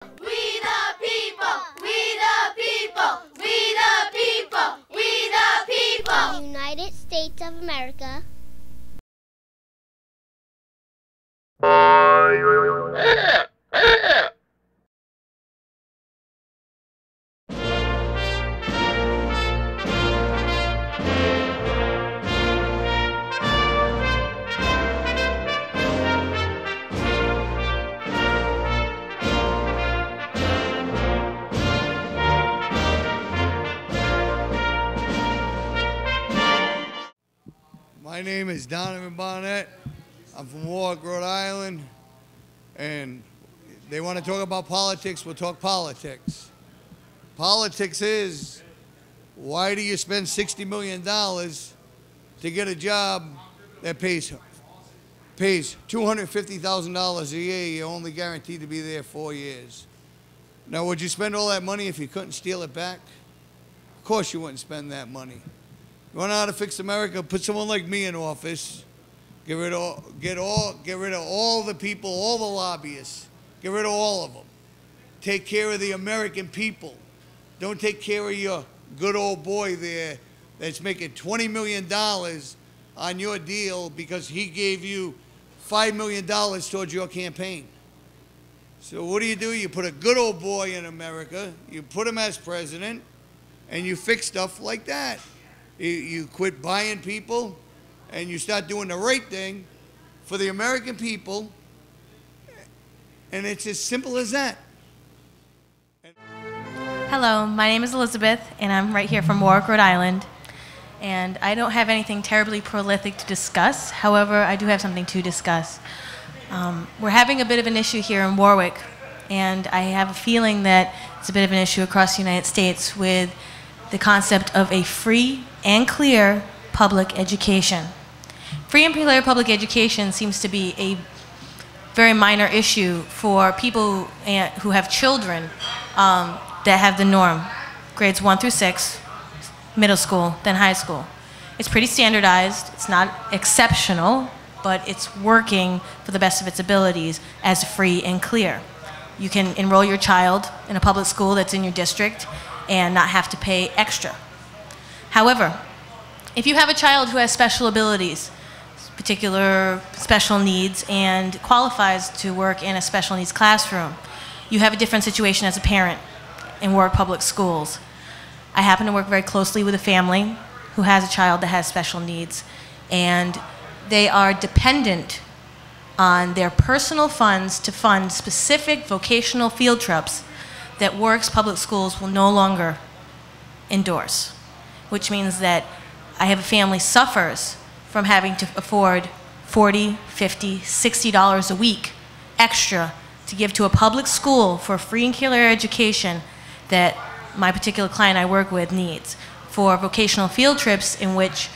We the people, we the people, we the people, we the people. United States of America. My name is Donavan Barnett. I'm from Warwick, Rhode Island, and they want to talk about politics, we'll talk politics. Politics is, why do you spend $60 million to get a job that pays $250,000 a year, you're only guaranteed to be there 4 years? Now, would you spend all that money if you couldn't steal it back? Of course you wouldn't spend that money. You want to know how to fix America? Put someone like me in office. Get rid of all the people, all the lobbyists. Get rid of all of them. Take care of the American people. Don't take care of your good old boy there that's making $20 million on your deal because he gave you $5 million towards your campaign. So what do? You put a good old boy in America, you put him as president, and you fix stuff like that. You quit buying people, and you start doing the right thing for the American people, and it's as simple as that. Hello, my name is Elizabeth, and I'm right here from Warwick, Rhode Island. And I don't have anything terribly prolific to discuss. However, I do have something to discuss. We're having a bit of an issue here in Warwick, and I have a feeling that it's a bit of an issue across the United States with the concept of a free and clear public education. Free and clear public education seems to be a very minor issue for people who have children that have the norm, grades 1 through 6, middle school, then high school. It's pretty standardized, it's not exceptional, but it's working for the best of its abilities as free and clear. You can enroll your child in a public school that's in your district and not have to pay extra. However, if you have a child who has special abilities, particular special needs, and qualifies to work in a special needs classroom, you have a different situation as a parent in Warwick Public Schools. I happen to work very closely with a family who has a child that has special needs, and they are dependent on their personal funds to fund specific vocational field trips that Warwick's public schools will no longer endorse, which means that I have a family suffers from having to afford $40, $50, $60 a week extra to give to a public school for free and clear education that my particular client I work with needs, for vocational field trips in which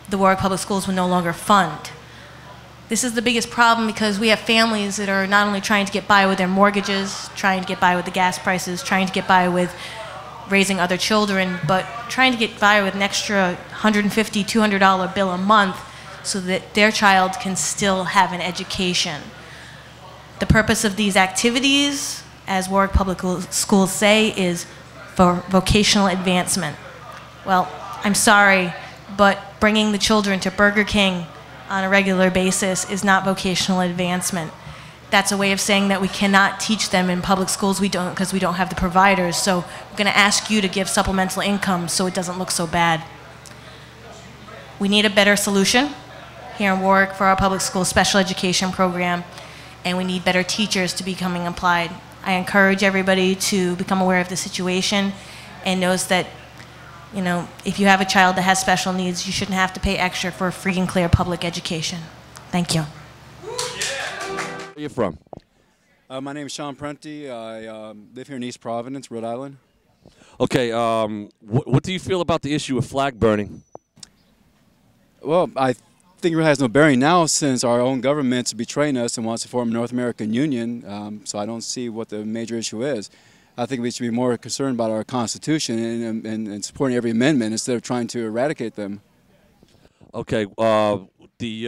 the Warwick Public Schools will no longer fund. This is the biggest problem because we have families that are not only trying to get by with their mortgages, trying to get by with the gas prices, trying to get by with raising other children, but trying to get by with an extra $150, $200 bill a month so that their child can still have an education. The purpose of these activities, as Warwick Public Schools say, is for vocational advancement. Well, I'm sorry, but bringing the children to Burger King on a regular basis is not vocational advancement. That's a way of saying that we cannot teach them in public schools because we don't have the providers. So we're going to ask you to give supplemental income so it doesn't look so bad. We need a better solution here in Warwick for our public school special education program, and we need better teachers to be coming applied. I encourage everybody to become aware of the situation and knows that, you know, if you have a child that has special needs, you shouldn't have to pay extra for free and clear public education. Thank you. Where are you from? My name is Sean Parente. I live here in East Providence, Rhode Island. Okay, what do you feel about the issue of flag burning? Well, I think it really has no bearing now since our own government's betraying us and wants to form a North American Union, so I don't see what the major issue is. I think we should be more concerned about our Constitution and supporting every amendment instead of trying to eradicate them. Okay, with the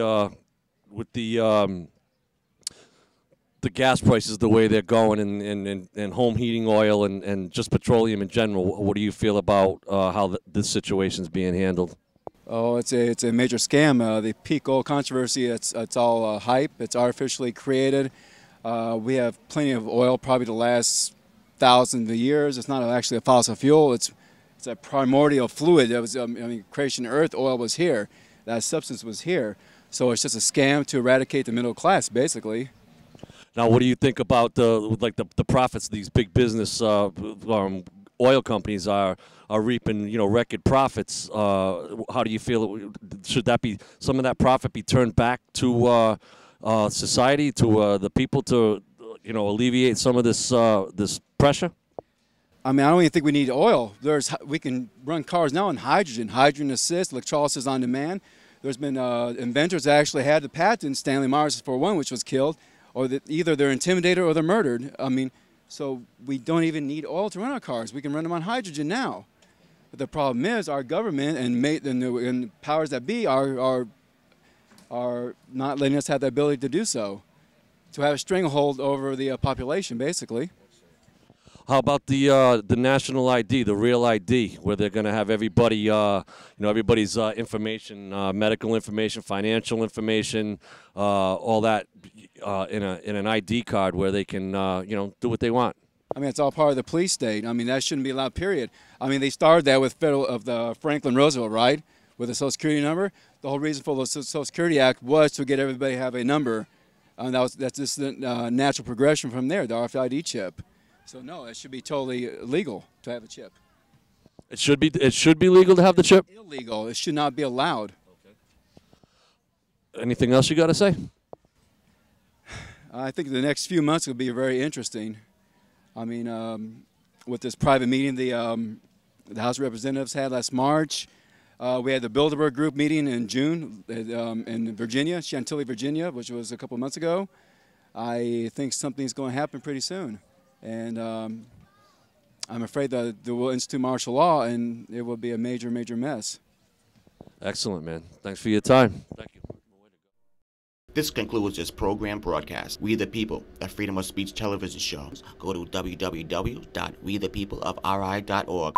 the gas prices the way they're going, and home heating oil, and just petroleum in general, what do you feel about how this situation is being handled? Oh, it's a major scam. The peak oil controversy, it's all hype. It's artificially created. We have plenty of oil, probably to last thousands of years. It's not actually a fossil fuel. It's a primordial fluid. That was, creation of Earth, oil was here. That substance was here. So it's just a scam to eradicate the middle class, basically. Now, what do you think about the profits these big business oil companies are reaping, record profits? How do you feel? Should that be some of that profit be turned back to society, to the people, to alleviate some of this pressure? I mean, I don't even think we need oil. We can run cars now on hydrogen assist, electrolysis on demand. There's been inventors that actually had the patent. Stanley Myers for one, which was killed, or either they're intimidated or they're murdered. I mean, so we don't even need oil to run our cars. We can run them on hydrogen now. But the problem is our government and the powers that be are not letting us have the ability to do so, to have a stranglehold over the population, basically. How about the national ID, the real ID, where they're going to have everybody, everybody's information, medical information, financial information, all that in an ID card where they can, do what they want? I mean, it's all part of the police state. I mean, that shouldn't be allowed, period. I mean, they started that with the Franklin Roosevelt, right, with the Social Security number. The whole reason for the Social Security Act was to get everybody to have a number. And that's just the natural progression from there, the RFID chip. So no, it should be totally legal to have a chip. It should be legal to have the chip? Illegal. It should not be allowed. Okay. Anything else you got to say? I think the next few months will be very interesting. I mean, with this private meeting the House of Representatives had last March, we had the Bilderberg Group meeting in June in Virginia, Chantilly, Virginia, which was a couple months ago. I think something's going to happen pretty soon. And I'm afraid that they will institute martial law, and it will be a major, major mess. Excellent, man. Thanks for your time. Thank you. This concludes this program broadcast. We the People, a freedom of speech television show. Go to www.wethepeopleofri.org.